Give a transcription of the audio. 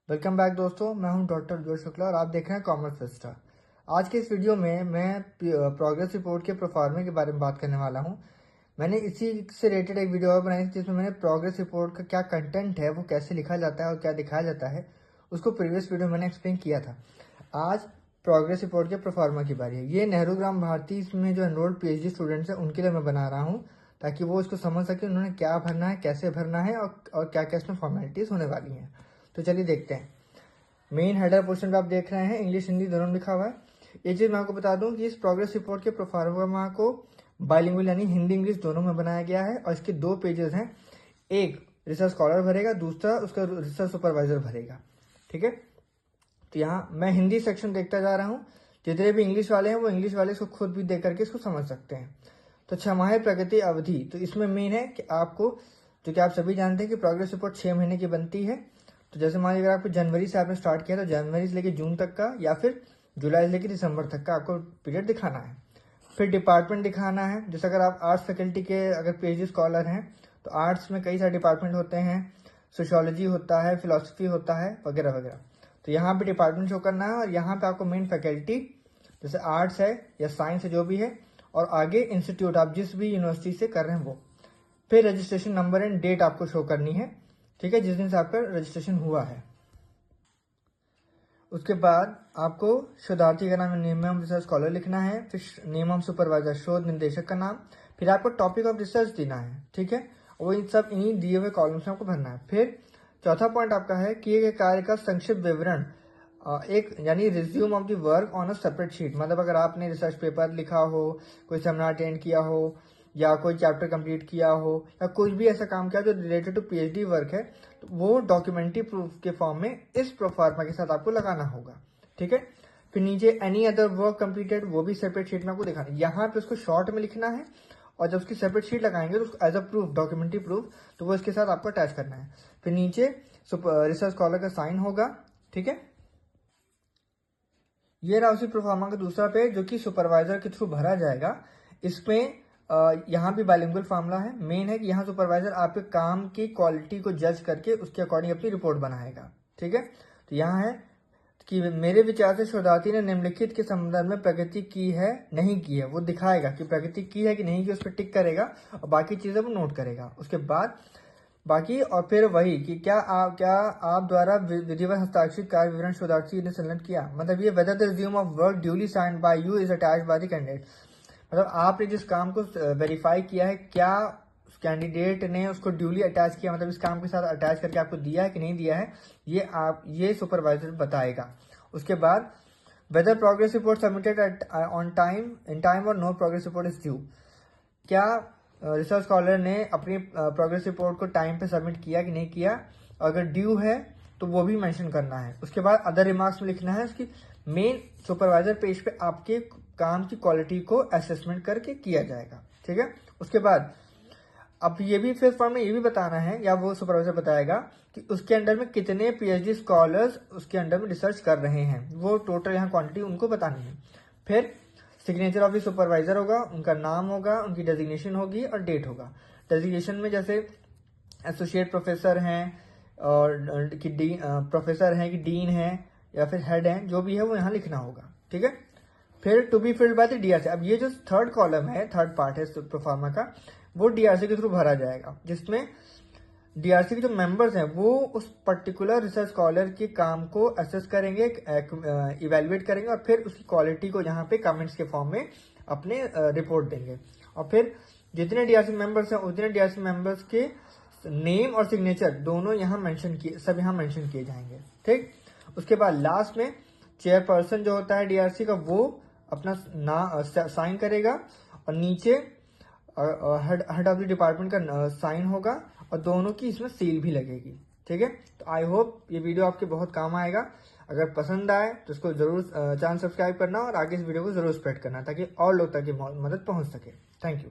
Welcome back दोस्तों, मैं हूं डॉक्टर जोश शुक्ला और आप देख रहे हैं कॉमर्स फिस्टा। आज के इस वीडियो में मैं प्रोग्रेस रिपोर्ट के प्रोफार्मे के बारे में बात करने वाला हूं। मैंने इसी से रिलेटेड एक वीडियो और बनाई थी जिसमें मैंने प्रोग्रेस रिपोर्ट का क्या कंटेंट है, वो कैसे लिखा जाता है और क्या दिखाया जाता है, उसको प्रीवियस वीडियो में मैंने एक्सप्लेन किया था। आज प्रोग्रेस रिपोर्ट के प्रोफार्मा की बारी है। ये नेहरू ग्राम भारती में जो एनरोल्ड PhD स्टूडेंट्स हैं उनके लिए मैं बना रहा हूँ, ताकि वो इसको समझ सके उन्होंने क्या भरना है, कैसे भरना है और क्या क्या इसमें फॉर्मेलिटीज होने वाली हैं। तो चलिए देखते हैं। मेन हेडर पोर्शन पे आप देख रहे हैं इंग्लिश हिंदी दोनों लिखा हुआ है। ये चीज मैं आपको बता दूं कि इस प्रोग्रेस रिपोर्ट के प्रोफार्मा को बाइलिंगुअल यानी हिंदी इंग्लिश दोनों में बनाया गया है और इसके 2 पेजेस हैं। एक रिसर्च स्कॉलर भरेगा, दूसरा उसका रिसर्च सुपरवाइजर भरेगा। ठीक है, तो यहाँ मैं हिंदी सेक्शन देखता जा रहा हूँ। जितने भी इंग्लिश वाले हैं वो इंग्लिश वाले इसको खुद भी देख करके इसको समझ सकते हैं। तो 6 माह प्रगति अवधि, तो इसमें मेन है कि आपको, जो कि आप सभी जानते हैं कि प्रोग्रेस रिपोर्ट 6 महीने की बनती है। तो जैसे मान लीजिए अगर आपको जनवरी से आपने स्टार्ट किया तो जनवरी से लेकर जून तक का या फिर जुलाई से लेकर दिसंबर तक का आपको पीरियड दिखाना है। फिर डिपार्टमेंट दिखाना है। जैसे अगर आप आर्ट्स फैकल्टी के अगर PhD स्कॉलर हैं तो आर्ट्स में कई सारे डिपार्टमेंट होते हैं, सोशियोलॉजी होता है, फिलोसफी होता है, वगैरह वगैरह। तो यहाँ पे डिपार्टमेंट शो करना है और यहाँ पे आपको मेन फैकल्टी जैसे आर्ट्स है या साइंस है जो भी है, और आगे इंस्टीट्यूट आप जिस भी यूनिवर्सिटी से कर रहे हैं वो। फिर रजिस्ट्रेशन नंबर एंड डेट आपको शो करनी है, ठीक है, जिस दिन से आपका रजिस्ट्रेशन हुआ है। उसके बाद आपको शोधार्थी का नाम नेम ऑफ रिसर्च स्कॉलर लिखना है, फिर नेम ऑफ सुपरवाइजर शोध निदेशक का नाम, फिर आपको टॉपिक ऑफ रिसर्च देना है। ठीक है, वो इन सब इन्हीं दिए हुए कॉलम्स में आपको भरना है। फिर चौथा पॉइंट आपका है किए गए कार्य का संक्षिप्त विवरण, एक यानी resume of the work on a separate sheet. मतलब अगर आपने रिसर्च पेपर लिखा हो, कोई सेमिनार अटेंड किया हो, या कोई चैप्टर कंप्लीट किया हो, या कुछ भी ऐसा काम किया जो रिलेटेड टू PhD वर्क है, तो वो डॉक्यूमेंट्री प्रूफ के फॉर्म में इस प्रोफार्मा के साथ आपको लगाना होगा। ठीक है, फिर नीचे एनी अदर वर्क कंप्लीटेड, वो भी सेपरेट शीट में आपको दिखाना है। यहाँ पे उसको शॉर्ट में लिखना है और जब उसकी सेपरेट शीट लगाएंगे तो उसको as a proof, documentary proof, तो वो इसके साथ आपको अटैच करना है। फिर नीचे रिसर्च स्कॉलर का साइन होगा। ठीक है, ये रहा उसी प्रोफार्मा का दूसरा पेज जो कि सुपरवाइजर के थ्रू भरा जाएगा। इसमें यहाँ भी बाइलिंगुअल फार्मूला है। मेन है कि यहाँ सुपरवाइजर आपके काम की क्वालिटी को जज करके उसके अकॉर्डिंग अपनी रिपोर्ट बनाएगा। ठीक है, तो यहाँ है कि मेरे विचार से शोधार्थी ने निम्नलिखित के संदर्भ में प्रगति की है नहीं की है, वो दिखाएगा कि प्रगति की है कि नहीं की, उस पर टिक करेगा और बाकी चीजें वो नोट करेगा। उसके बाद बाकी और फिर वही कि क्या आप द्वारा विधिवत हस्ताक्षरित कार्य विवरण शोधार्थी ने संलग्न किया। मतलब ये whether the resume of work duly signed by you is attached by the candidate. मतलब आपने जिस काम को वेरीफाई किया है, क्या कैंडिडेट ने उसको ड्यूली अटैच किया, मतलब इस काम के साथ अटैच करके आपको दिया है कि नहीं दिया है, ये सुपरवाइजर बताएगा। उसके बाद whether progress report submitted on time, in time और no progress report is due. क्या रिसर्च स्कॉलर ने अपनी प्रोग्रेस रिपोर्ट को टाइम पे सबमिट किया कि नहीं किया, अगर ड्यू है तो वो भी मेंशन करना है। उसके बाद अदर रिमार्क्स में लिखना है उसकी मेन सुपरवाइजर पेज पे आपके काम की क्वालिटी को असेसमेंट करके किया जाएगा। ठीक है, उसके बाद अब ये भी फिर फॉर्म में ये भी बताना है, या वो सुपरवाइजर बताएगा कि उसके अंडर में कितने PhD स्कॉलर्स उसके अंडर में रिसर्च कर रहे हैं, वो टोटल यहाँ क्वांटिटी उनको बतानी है। फिर सिग्नेचर ऑफ द सुपरवाइजर होगा, उनका नाम होगा, उनकी डेजिग्नेशन होगी और डेट होगा। डेजिग्नेशन में जैसे एसोसिएट प्रोफेसर हैं और कि प्रोफेसर हैं कि डीन है या फिर हेड हैं, जो भी है वो यहाँ लिखना होगा। ठीक है, फिर to be filled by the DRC। अब ये जो थर्ड कॉलम है, थर्ड पार्ट है प्रोफार्मा का, वो DRC के थ्रू भरा जाएगा, जिसमें DRC के जो मेंबर्स हैं वो उस पर्टिकुलर रिसर्च स्कॉलर के काम को असेस करेंगे, इवेल्युएट करेंगे और फिर उसकी क्वालिटी को यहाँ पे कमेंट्स के फॉर्म में अपने रिपोर्ट देंगे। और फिर जितने DRC मेंबर्स हैं उतने DRC मेंबर्स के नेम और सिग्नेचर दोनों यहाँ मेंशन किए, सब यहाँ मेंशन किए जाएंगे। ठीक, उसके बाद लास्ट में चेयरपर्सन जो होता है DRC का, वो अपना साइन करेगा और नीचे हेड ऑफ द डिपार्टमेंट का साइन होगा और दोनों की इसमें सील भी लगेगी। ठीक है, तो आई होप ये वीडियो आपके बहुत काम आएगा। अगर पसंद आए तो इसको जरूर चैनल सब्सक्राइब करना और आगे इस वीडियो को जरूर स्प्रेड करना ताकि और लोग तक मदद पहुंच सके। Thank you.